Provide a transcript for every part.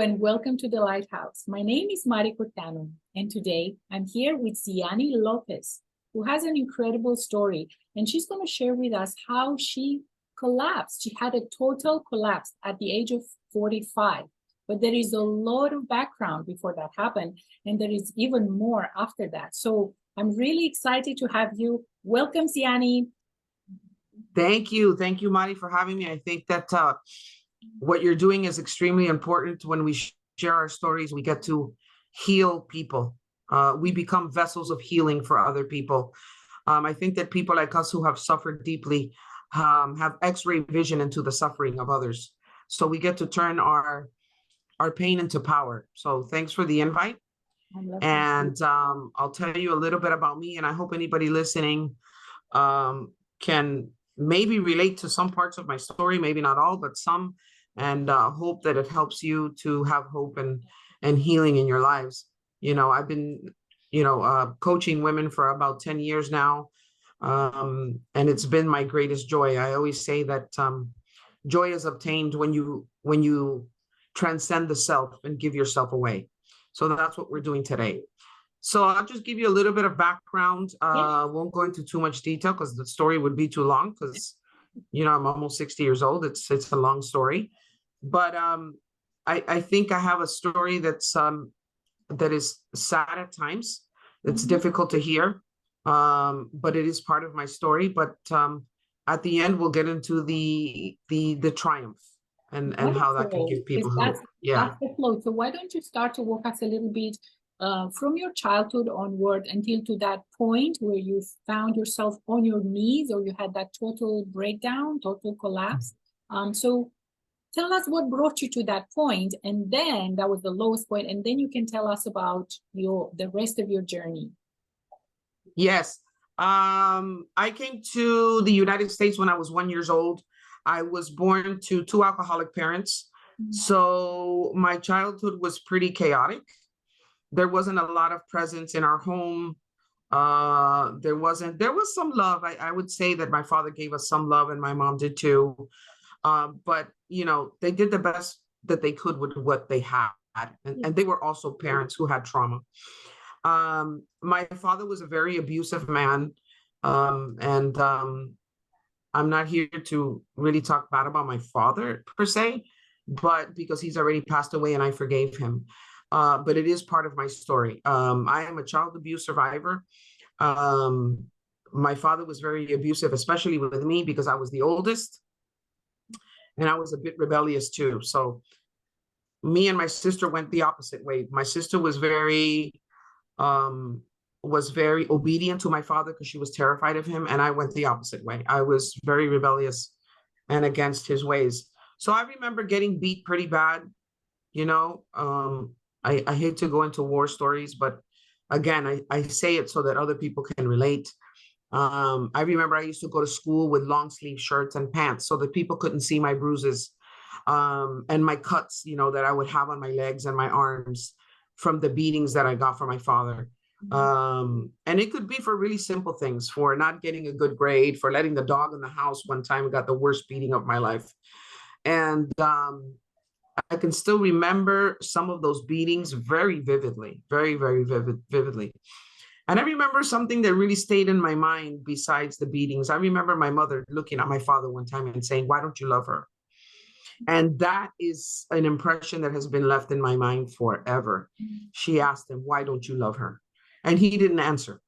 and welcome to the Lighthouse. My name is Mari Cortano, and today I'm here with Zeanne Lopez, who has an incredible story, and she's going to share with us how she collapsed. She had a total collapse at the age of 45, but there is a lot of background before that happened, and there is even more after that. So I'm really excited to have you. Welcome, Zeanne. Thank you, Mari, for having me. I think that what you're doing is extremely important. When we share our stories, we get to heal people. We become vessels of healing for other people. I think that people like us who have suffered deeply have X-ray vision into the suffering of others. So we get to turn our pain into power. So thanks for the invite. And I'll tell you a little bit about me, and I hope anybody listening can maybe relate to some parts of my story, maybe not all, but some, and hope that it helps you to have hope and healing in your lives. You know, I've been, coaching women for about 10 years now, and it's been my greatest joy. I always say that joy is obtained when you transcend the self and give yourself away. So that's what we're doing today. So I'll just give you a little bit of background. Won't go into too much detail because the story would be too long because, I'm almost 60 years old. It's a long story. But I think I have a story that is sad at times. It's difficult to hear, but it is part of my story. But at the end, we'll get into the triumph and how that can give people hope. That's the flow. So why don't you start to walk us a little bit from your childhood onward until to that point where you found yourself on your knees or you had that total breakdown, total collapse. So tell us what brought you to that point, and then that was the lowest point, and then you can tell us about the rest of your journey. Yes. I came to the United States when I was 1 year old. I was born to two alcoholic parents. So my childhood was pretty chaotic. There wasn't a lot of presence in our home. There was some love. I would say that my father gave us some love and my mom did too. But, they did the best that they could with what they had. And they were also parents who had trauma. My father was a very abusive man. And I'm not here to really talk bad about my father per se, but because he's already passed away and I forgave him. But it is part of my story. I am a child abuse survivor. My father was very abusive, especially with me because I was the oldest and I was a bit rebellious too. So me and my sister went the opposite way. My sister was very obedient to my father because she was terrified of him. And I went the opposite way. I was very rebellious and against his ways. So I remember getting beat pretty bad, I hate to go into war stories, but again, I say it so that other people can relate. I remember I used to go to school with long sleeve shirts and pants so that people couldn't see my bruises and my cuts, that I would have on my legs and my arms from the beatings that I got from my father. And it could be for really simple things, for not getting a good grade, for letting the dog in the house. One time I got the worst beating of my life. And I can still remember some of those beatings very vividly, very, very vividly. And I remember something that really stayed in my mind besides the beatings. I remember my mother looking at my father one time and saying, "Why don't you love her?" And that is an impression that has been left in my mind forever. She asked him, "Why don't you love her?" And he didn't answer.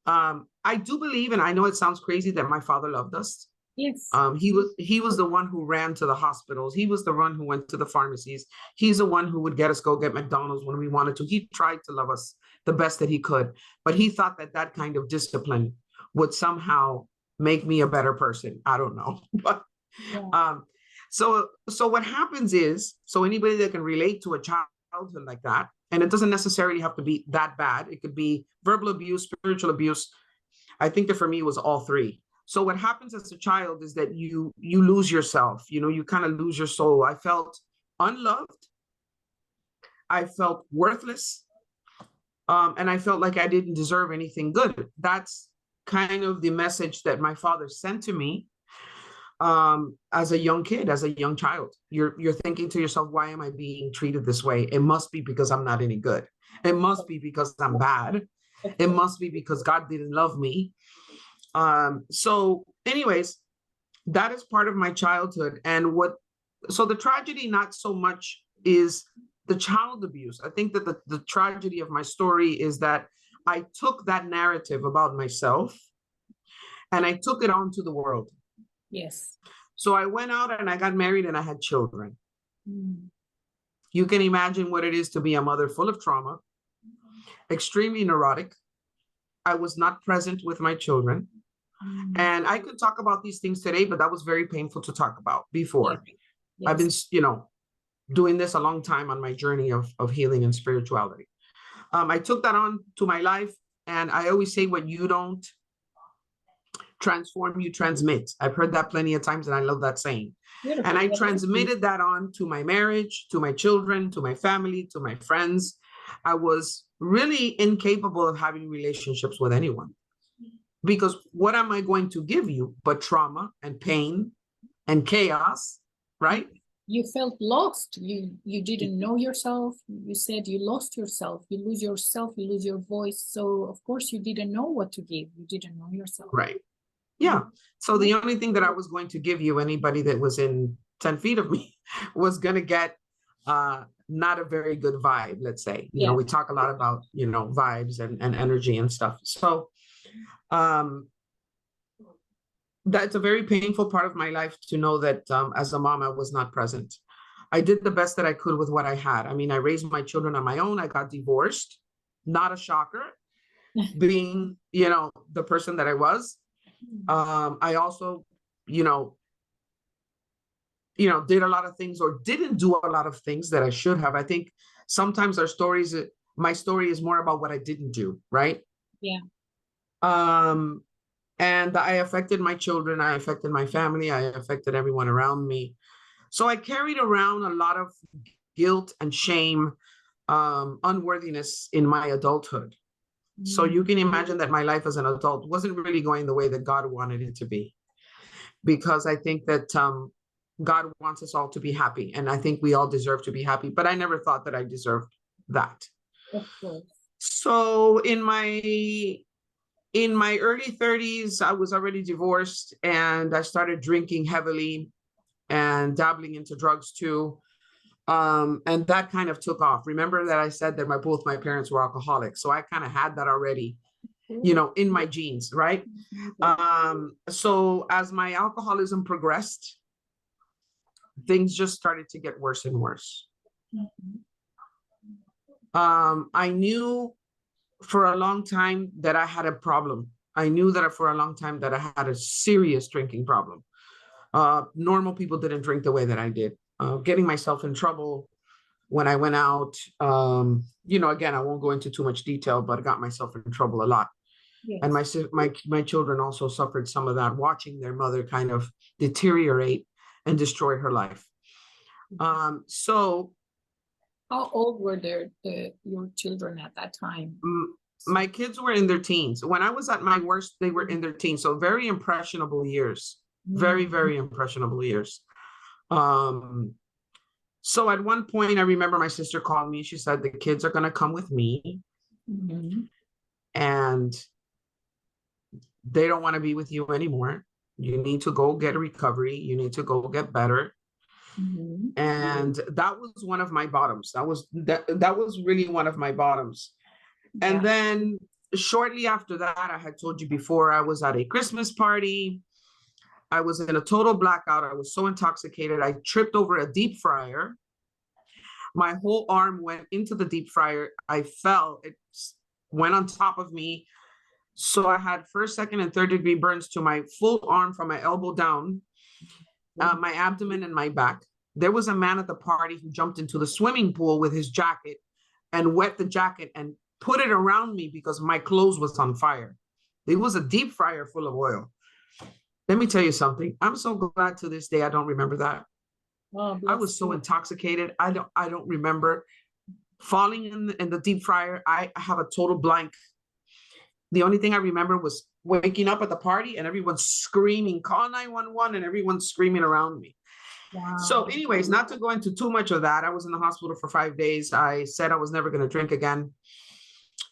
I do believe, and I know it sounds crazy, that my father loved us. Yes. He was the one who ran to the hospitals. He was the one who went to the pharmacies. He's the one who would get us go get McDonald's when we wanted to. He tried to love us the best that he could, but he thought that kind of discipline would somehow make me a better person. I don't know, but so what happens is, so anybody that can relate to a childhood like that, and it doesn't necessarily have to be that bad. It could be verbal abuse, spiritual abuse. I think that for me it was all three. So what happens as a child is that you lose yourself, you kind of lose your soul. I felt unloved. I felt worthless. And I felt like I didn't deserve anything good. That's kind of the message that my father sent to me. as a young kid, as a young child. You're thinking to yourself, why am I being treated this way? It must be because I'm not any good. It must be because I'm bad. It must be because God didn't love me. So anyways, that is part of my childhood. And so the tragedy, not so much is the child abuse. I think that the tragedy of my story is that I took that narrative about myself and I took it on to the world. Yes. So I went out and I got married and I had children. You can imagine what it is to be a mother full of trauma, extremely neurotic. I was not present with my children. And I could talk about these things today, but that was very painful to talk about before. Yes. I've been, doing this a long time on my journey of healing and spirituality. I took that on to my life. And I always say, when you don't transform, you transmit. I've heard that plenty of times, and I love that saying. Beautiful. And I transmitted that on to my marriage, to my children, to my family, to my friends. I was really incapable of having relationships with anyone, because what am I going to give you but trauma and pain and chaos, right? You felt lost. You didn't know yourself. You said you lost yourself. You lose yourself. You lose your voice. So of course you didn't know what to give. You didn't know yourself. Right. Yeah. So the only thing that I was going to give you, anybody that was in 10 feet of me, was going to get not a very good vibe, let's say. We talk a lot about, vibes and energy and stuff. So that's a very painful part of my life, to know that as a mom, I was not present. I did the best that I could with what I had. I mean, I raised my children on my own. I got divorced. Not a shocker, being, the person that I was. I also, did a lot of things, or didn't do a lot of things that I should have. I think sometimes my story is more about what I didn't do, right? Yeah. And I affected my children, I affected my family, I affected everyone around me. So I carried around a lot of guilt and shame, unworthiness in my adulthood. So you can imagine that my life as an adult wasn't really going the way that God wanted it to be, because I think that God wants us all to be happy, and I think we all deserve to be happy, but I never thought that I deserved that. Of course. So in my early 30s, I was already divorced, and I started drinking heavily and dabbling into drugs too. And that kind of took off. Remember that I said that both my parents were alcoholics. So I kind of had that already, in my genes, right? So as my alcoholism progressed, things just started to get worse and worse. I knew for a long time that I had a problem. I knew that for a long time that I had a serious drinking problem. Normal people didn't drink the way that I did. Getting myself in trouble when I went out. Again, I won't go into too much detail, but I got myself in trouble a lot. Yes. And my children also suffered some of that, watching their mother kind of deteriorate and destroy her life. So how old were your children at that time? My kids were in their teens. When I was at my worst, they were in their teens. So very impressionable years, very, very impressionable years. So at one point, I remember my sister called me. She said, the kids are going to come with me. And they don't want to be with you anymore. You need to go get a recovery. You need to go get better. And that was one of my bottoms. That was really one of my bottoms. Yeah. And then shortly after that, I had told you before, I was at a Christmas party. I was in a total blackout. I was so intoxicated. I tripped over a deep fryer. My whole arm went into the deep fryer. I fell. It went on top of me. So I had first, second, and third degree burns to my full arm from my elbow down, my abdomen and my back. There was a man at the party who jumped into the swimming pool with his jacket and wet the jacket and put it around me because my clothes was on fire. It was a deep fryer full of oil. Let me tell you something. I'm so glad to this day I don't remember that. Oh, I was so intoxicated. I don't remember falling in the deep fryer. I have a total blank. The only thing I remember was waking up at the party and everyone's screaming, call 911, and everyone's screaming around me. So Wow. anyways, not to go into too much of that, I was in the hospital for 5 days. I said I was never going to drink again.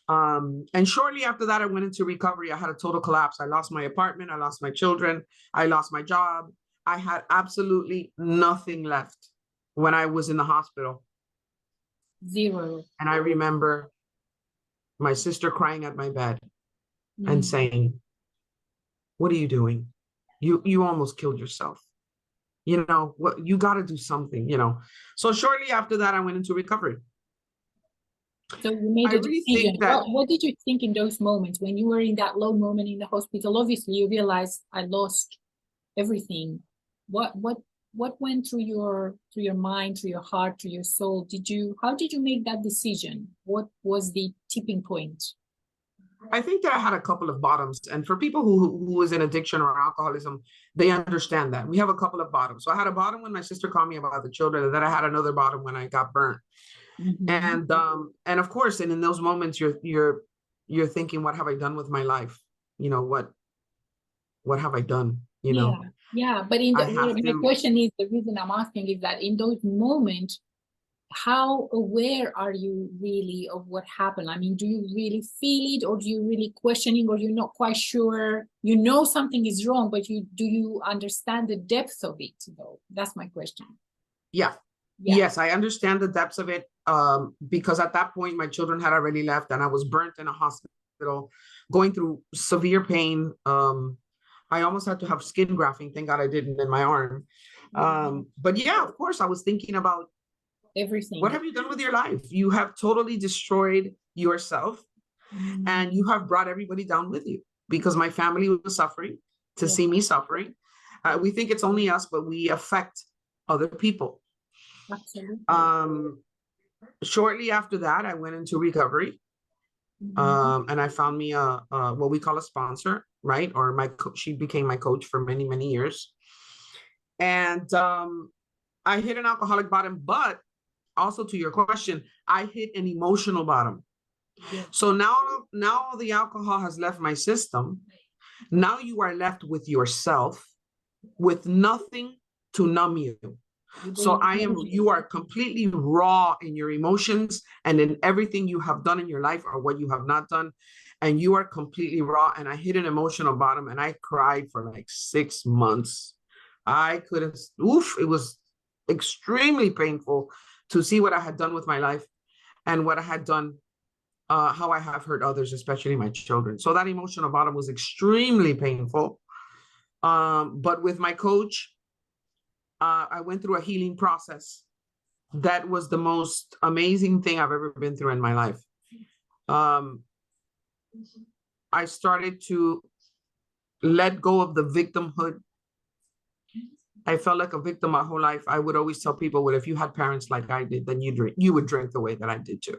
And shortly after that, I went into recovery. I had a total collapse. I lost my apartment. I lost my children. I lost my job. I had absolutely nothing left when I was in the hospital. Zero. And I remember my sister crying at my bed and saying, what are you doing? You almost killed yourself. You know, what, you got to do something, you know. So shortly after that, I went into recovery. So you made I a really decision. think that, What did you think in those moments when you were in that low moment in the hospital? Obviously, you realized I lost everything. What went through your mind, through your heart, through your soul? How did you make that decision? What was the tipping point? I think that I had a couple of bottoms. And for people who is in addiction or alcoholism, they understand that. We have a couple of bottoms. So I had a bottom when my sister called me about the children, and then I had another bottom when I got burnt. And of course, and in those moments, you're thinking, what have I done with my life? You know, what have I done? You know, Yeah. But my question is, the reason I'm asking is that in those moments, how aware are you really of what happened? I mean, do you really feel it, or do you really questioning, or you're not quite sure? You know something is wrong, but do you understand the depth of it though? That's my question. Yeah. Yes, I understand the depths of it. Because at that point my children had already left and I was burnt in a hospital, going through severe pain. I almost had to have skin grafting. Thank God I didn't, in my arm. But yeah, of course, I was thinking about everything. What have you done with your life? You have totally destroyed yourself, and you have brought everybody down with you, because my family was suffering to see me suffering. We think it's only us, but we affect other people. Absolutely. Shortly after that, I went into recovery. And I found me what we call a sponsor, right? Or she became my coach for many, many years. And I hit an alcoholic bottom, but also to your question, I hit an emotional bottom. So now the alcohol has left my system. Now you are left with yourself, with nothing to numb you. So you are completely raw in your emotions and in everything you have done in your life or what you have not done. And you are completely raw. And I hit an emotional bottom and I cried for like 6 months. I couldn't, it was extremely painful to see what I had done with my life and what I had done, how I have hurt others, especially my children. So that emotional bottom was extremely painful. But with my coach, I went through a healing process. That was the most amazing thing I've ever been through in my life. I started to let go of the victimhood. I felt like a victim my whole life. I would always tell people, well, if you had parents like I did, then you would drink the way that I did too.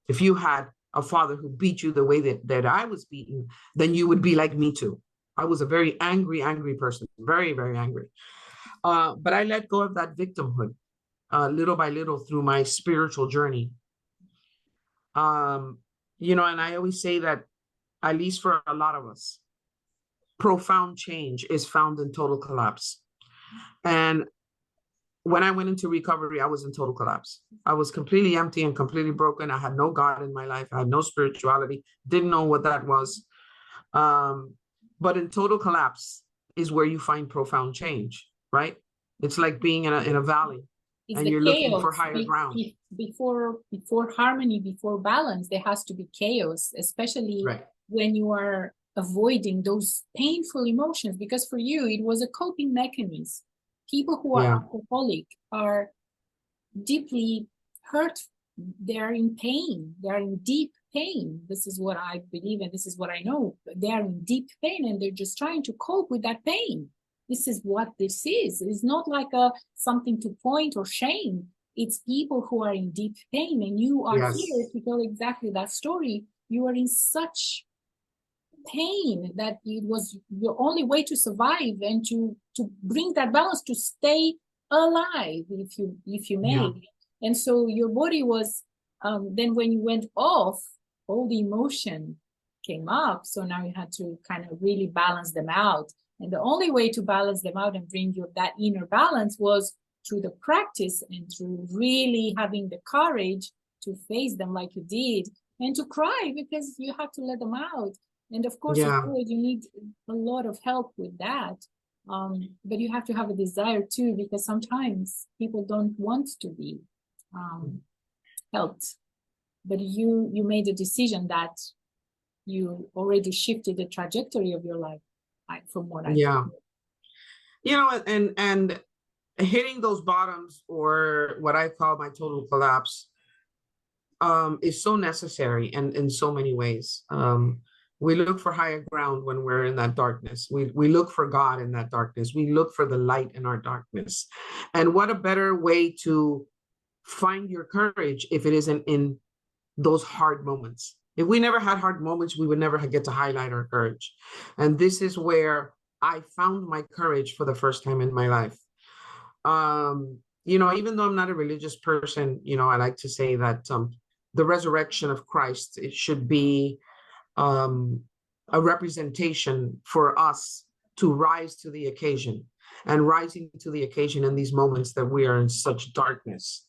If you had a father who beat you the way that I was beaten, then you would be like me too. I was a very angry person, very, very angry. But I let go of that victimhood little by little through my spiritual journey. You know, and I always say that, at least for a lot of us, profound change is found in total collapse. And when I went into recovery, I was in total collapse. I was completely empty and completely broken. I had no God in my life. I had no spirituality, didn't know what that was. But in total collapse is where you find profound change, right? It's like being in a valley and you're looking for higher ground. Before harmony, before balance, there has to be chaos, especially when you are avoiding those painful emotions, because for you, it was a coping mechanism. People who are alcoholic are deeply hurt. They're in pain. They're in deep pain. This is what I believe, and this is what I know. They're in deep pain, and they're just trying to cope with that pain. This is what this is. It's not like something to point or shame. It's people who are in deep pain, and you are here to tell exactly that story. You are in such pain that it was your only way to survive and to bring that balance, to stay alive, if you may. And so your body was then when you went off, all the emotion came up. So now you had to kind of really balance them out. And the only way to balance them out and bring you that inner balance was through the practice and through really having the courage to face them like you did, and to cry because you have to let them out. And of course, Yeah. you need a lot of help with that. But you have to have a desire too, because sometimes people don't want to be helped. But you made a decision that you already shifted the trajectory of your life, from what I Yeah. You know, and hitting those bottoms, or what I call my total collapse, is so necessary in so many ways. We look for higher ground when we're in that darkness. We look for God in that darkness. We look for the light in our darkness. And what a better way to find your courage if it isn't in those hard moments. If we never had hard moments, we would never get to highlight our courage. And this is where I found my courage for the first time in my life. You know, even though I'm not a religious person, you know, I like to say that the resurrection of Christ, it should be a representation for us to rise to the occasion, and rising to the occasion in these moments that we are in such darkness.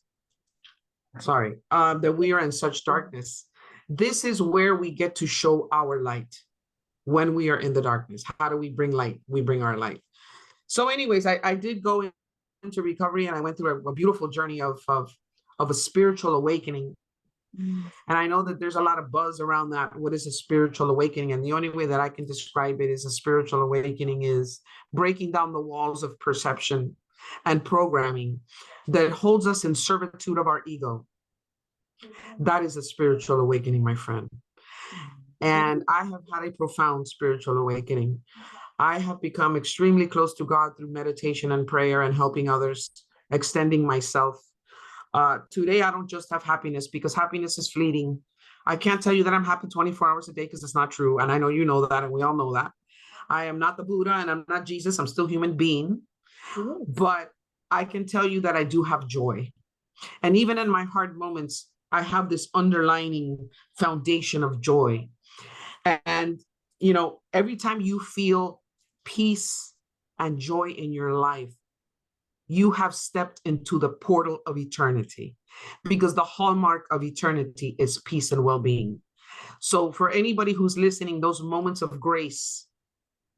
That we are in such darkness. This is where we get to show our light when we are in the darkness. How do we bring light? We bring our light. So anyways, I did go into recovery, and I went through a beautiful journey of a spiritual awakening. And I know that there's a lot of buzz around that. What is a spiritual awakening? And the only way that I can describe it as a spiritual awakening is breaking down the walls of perception and programming that holds us in servitude of our ego. That is a spiritual awakening, my friend. And I have had a profound spiritual awakening. I have become extremely close to God through meditation and prayer and helping others, extending myself. Today, I don't just have happiness, because happiness is fleeting. I can't tell you that I'm happy 24 hours a day, because it's not true. And I know you know that, and we all know that. I am not the Buddha, and I'm not Jesus. I'm still a human being. But I can tell you that I do have joy. And even in my hard moments, I have this underlining foundation of joy. And, you know, every time you feel peace and joy in your life, you have stepped into the portal of eternity, because the hallmark of eternity is peace and well-being. So for anybody who's listening, those moments of grace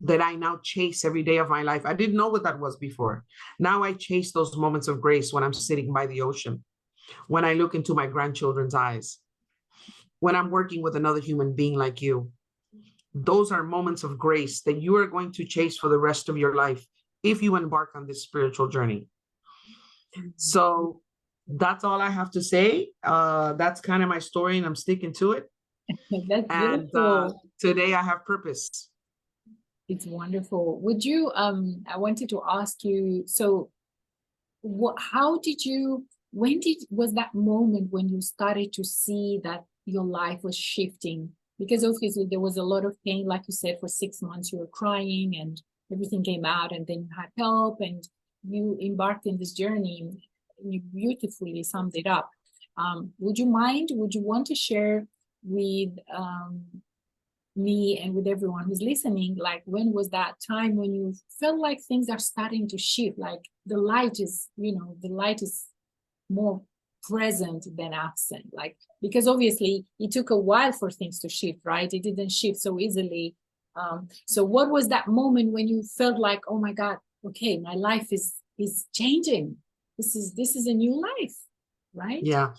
that I now chase every day of my life, I didn't know what that was before. Now I chase those moments of grace when I'm sitting by the ocean, when I look into my grandchildren's eyes, when I'm working with another human being like you. Those are moments of grace that you are going to chase for the rest of your life if you embark on this spiritual journey. So that's all I have to say. That's kind of my story, and I'm sticking to it. That's And today I have purpose. It's wonderful. Would you, I wanted to ask you, so was that moment when you started to see that your life was shifting? Because obviously there was a lot of pain, like you said, for 6 months you were crying and everything came out, and then you had help and you embarked in this journey, and you beautifully summed it up. Would you want to share with me and with everyone who's listening, like, when was that time when you felt like things are starting to shift, like the light is more present than absent, like, because obviously it took a while for things to shift, right? It didn't shift so easily. So what was that moment when you felt like, oh my God, okay, my life is changing, this is a new life, right? Yeah.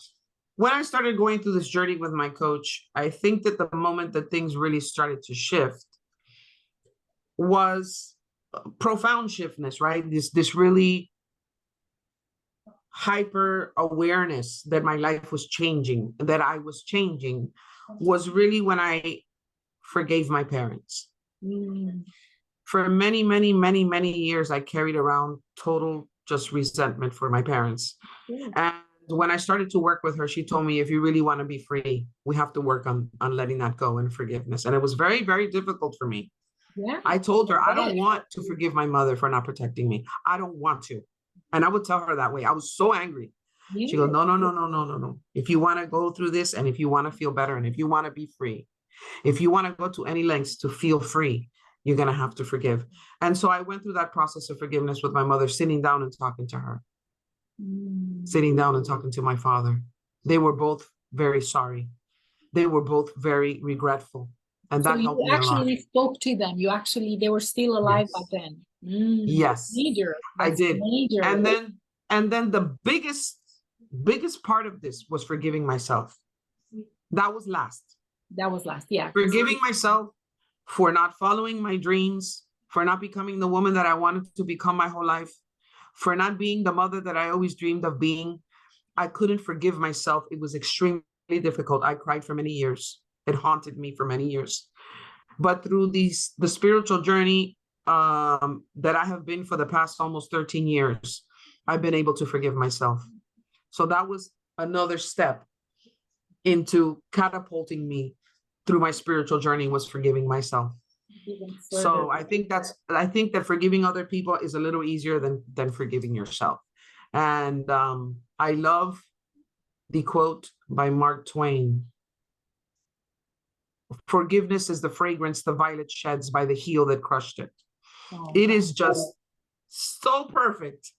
When I started going through this journey with my coach, I think that the moment that things really started to shift was profound shiftness, right? This really hyper awareness that my life was changing, that I was changing, was really when I forgave my parents. For many, many, many, many years, I carried around total just resentment for my parents. And when I started to work with her, she told me, if you really want to be free, we have to work on letting that go and forgiveness. And it was very, very difficult for me. Yeah. I told her, I don't want to forgive my mother for not protecting me. I don't want to. And I would tell her that way. I was so angry. She goes, no. If you want to go through this, and if you want to feel better, and if you want to be free, If you want to go to any lengths to feel free, you're going to have to forgive. And so I went through that process of forgiveness with my mother, sitting down and talking to her, sitting down and talking to my father. They were both very sorry. They were both very regretful. And So that you helped me a lot. actually spoke to them. You actually, they were still alive back Yes. then. Yes, Major. I That's did. major. And then the biggest part of this was forgiving myself. That was last. That was last. Yeah. Forgiving myself for not following my dreams, for not becoming the woman that I wanted to become my whole life, for not being the mother that I always dreamed of being. I couldn't forgive myself. It was extremely difficult. I cried for many years. It haunted me for many years. But through the spiritual journey that I have been for the past almost 13 years, I've been able to forgive myself. So that was another step into catapulting me through my spiritual journey, was forgiving myself. So I think that forgiving other people is a little easier than forgiving yourself. And I love the quote by Mark Twain: "Forgiveness is the fragrance the violet sheds by the heel that crushed it." It is just so perfect.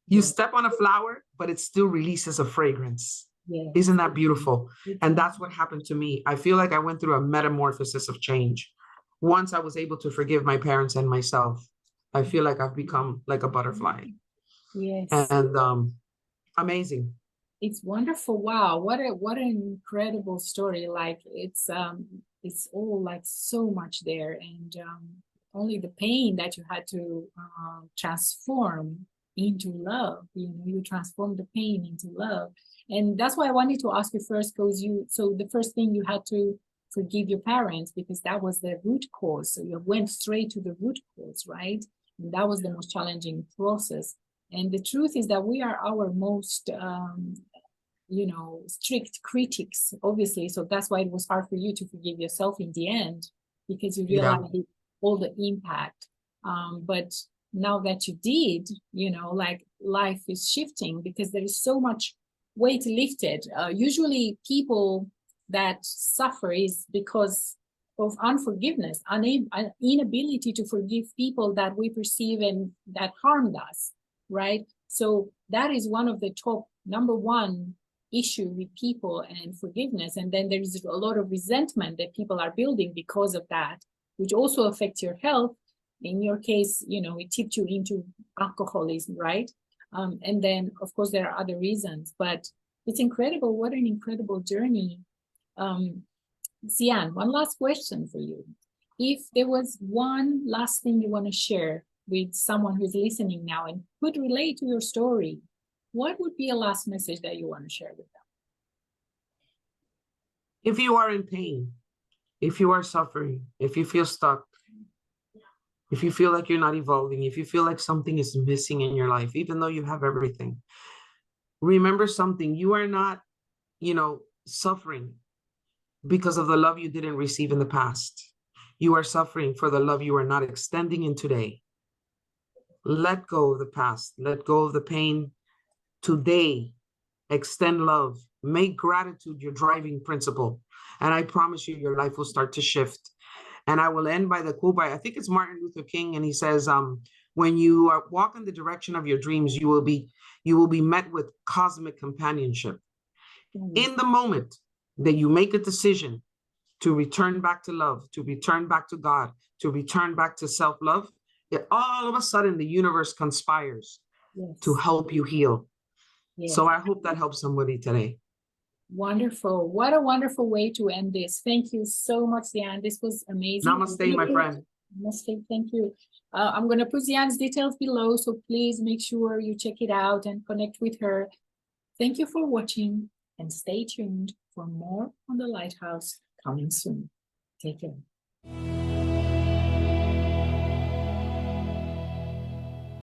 You step on a flower, but it still releases a fragrance. Yes. Isn't that beautiful? And that's what happened to me. I feel like I went through a metamorphosis of change. Once I was able to forgive my parents and myself, I feel like I've become like a butterfly. Yes. And amazing. It's wonderful. Wow, what an incredible story. Like it's all like so much there, and only the pain that you had to transform into love. You transform the pain into love. And that's why I wanted to ask you first, because so the first thing, you had to forgive your parents because that was the root cause. So you went straight to the root cause, right? And that was the most challenging process. And the truth is that we are our most, strict critics, obviously. So that's why it was hard for you to forgive yourself in the end, because you realized all the impact. But now that you did, like life is shifting because there is so much weight lifted. Usually people that suffer is because of unforgiveness, inability to forgive people that we perceive and that harmed us, right? So that is one of the top number one issue with people and forgiveness. And then there is a lot of resentment that people are building because of that, which also affects your health. In your case, it tipped you into alcoholism, right? And then, of course, there are other reasons, but it's incredible. What an incredible journey. Zeanne, one last question for you. If there was one last thing you want to share with someone who's listening now and could relate to your story, what would be a last message that you want to share with them? If you are in pain, if you are suffering, if you feel stuck, if you feel like you're not evolving, if you feel like something is missing in your life, even though you have everything, remember something. You are not, suffering because of the love you didn't receive in the past. You are suffering for the love you are not extending in today. Let go of the past. Let go of the pain. Today, extend love. Make gratitude your driving principle. And I promise you, your life will start to shift. And I will end by the quote by, I think it's Martin Luther King, and he says, when you walk in the direction of your dreams, you will be met with cosmic companionship. In the moment that you make a decision to return back to love, to return back to God, to return back to self-love, all of a sudden the universe conspires to help you heal. So I hope that helps somebody today. Wonderful. What a wonderful way to end this. Thank you so much, Zeanne. This was amazing. Namaste, my friend. Namaste. Thank you. I'm going to put Zeanne's details below, so please make sure you check it out and connect with her. Thank you for watching, and stay tuned for more on The Lighthouse coming soon. Take care.